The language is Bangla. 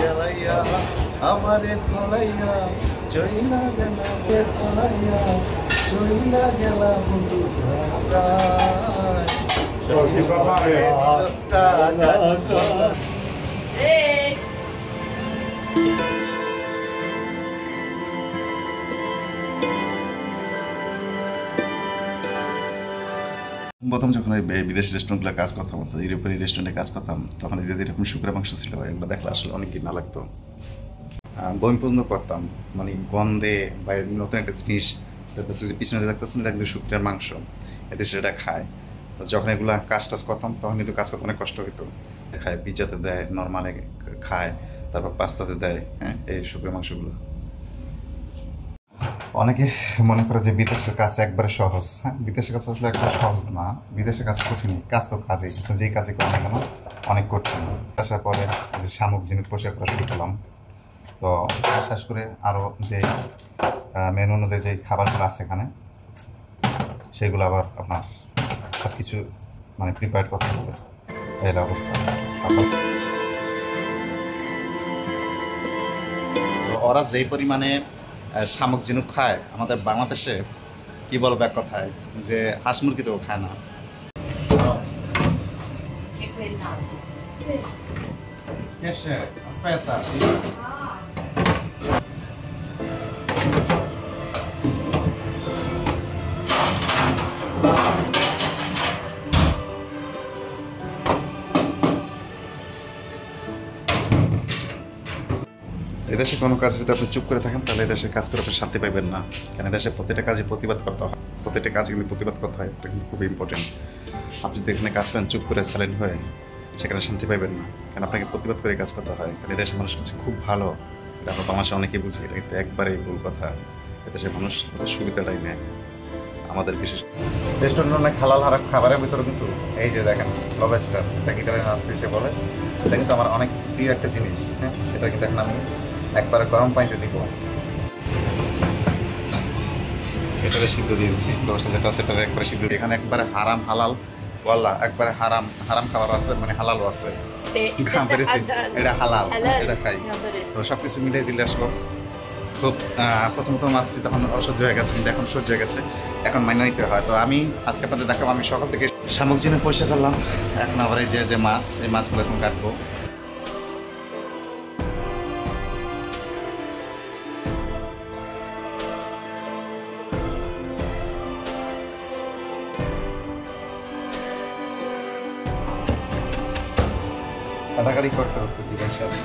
জ্বালাইয়া আমারে ফলাইয়া জইলা গেলা ফলাইয়া জইলা গেলা বন্ধু প্রথম যখন বিদেশি রেস্টুরেন্টগুলো কাজ করতাম, ইউরোপের রেস্টুরেন্টে কাজ করতাম, তখন যদি এরকম শুকরের মাংস ছিল এগুলো দেখলে আসলে অনেক ঘৃণা লাগতো, বমি পছন্দ করতাম। মানে গন্ধে বা নতুন একটা জিনিস যে পিছনে দেখতেছেন এটা কিন্তু শুকরের মাংস, এতে সেটা খায়। যখন এগুলো কাজ টাজ করতাম তখন কিন্তু কাজ করতে অনেক কষ্ট হতো। খায়, পিৎজাতে দেয়, নর্মালে খায়, তারপর পাস্তাতে দেয়। হ্যাঁ, এই শুকরের মাংসগুলো অনেকে মনে করে যে বিদেশের কাজ একবারে সহজ। হ্যাঁ, বিদেশের কাজ আসলে একবারে সহজ না, বিদেশের কাজ কঠিন। কাজ তো কাজেই, যেই কাজে করে না কেন অনেক কঠিন। আসার পরে যে শামুক ঝিনুক পোশাক করা শুরু করলাম, তো শেষ করে আরও যে মেনু অনুযায়ী যে খাবারগুলো আছে এখানে, সেগুলো আবার আপনার সব কিছু মানে প্রিপেয়ার করতে হবে। এই অবস্থা। ওরা যেই পরিমাণে শামুক ঝিনুক খায়, আমাদের বাংলাদেশে কি বলবো এক কথায়, যে হাঁস মুরগি তো খায় না। এদেশে কোনো কাজ যদি আপনি চুপ করে থাকেন তাহলে এদেশে কাজ করে আপনি শান্তি পাইবেন না। কারণ এদেশে প্রতিটা কাজে প্রতিবাদ করতে হয়, প্রতিটা কাজ কিন্তু প্রতিবাদ করতে হয়, এটা কিন্তু খুবই ইম্পর্টেন্ট। আপনি যদি এখানে কাজ করেন চুপ করে সাইলেন্ট হয়ে, সেখানে শান্তি পাইবেন না। কারণ আপনাকে প্রতিবাদ করে কাজ করতে হয়। কারণ এদেশের মানুষ হচ্ছে খুব ভালো, এটা আমরা বাংলাদেশে অনেকেই বুঝি, এটা কিন্তু একবারেই ভুল কথা। এদেশের মানুষ সুবিধাটাই নেয় আমাদের বিশেষ। রেস্টুরেন্ট অনেক হালাল হারাম খাবারের ভিতরে কিন্তু এই যে দেখেন লবস্টার, এটা ইটালিয়ান আসতে এসে বলে, এটা কিন্তু আমার অনেক প্রিয় একটা জিনিস। হ্যাঁ, এটা কিন্তু এখন আমি একবারে গরম পানিতে দিব, এটারে সিদ্ধ দিয়েছি। লবস্টার যেটা আছে এটা একবারে সিদ্ধ, এখানে একবারে হারাম হালাল ওয়াল্লাহ, একবারে হারাম হারাম খাবার আছে, মানে হালালও আছে। এটা হালাল, এটা খাই। তো সব কিছু মিলিয়ে জিলে আসলো। খুব প্রথম আসছি তখন অসহ্য হয়ে গেছে, কিন্তু এখন সহ্য হয়ে গেছে, এখন মাইনে নিতে হয়। তো আমি আজকে আপনাদের দেখাবো আমি সকাল থেকে শামুক ঝিনুক পয়সা করলাম। এখন আবার এই যে মাছ, এই মাছগুলো এখন কাটবো। কাটাকাটি করতে করতে জীবন শেষ।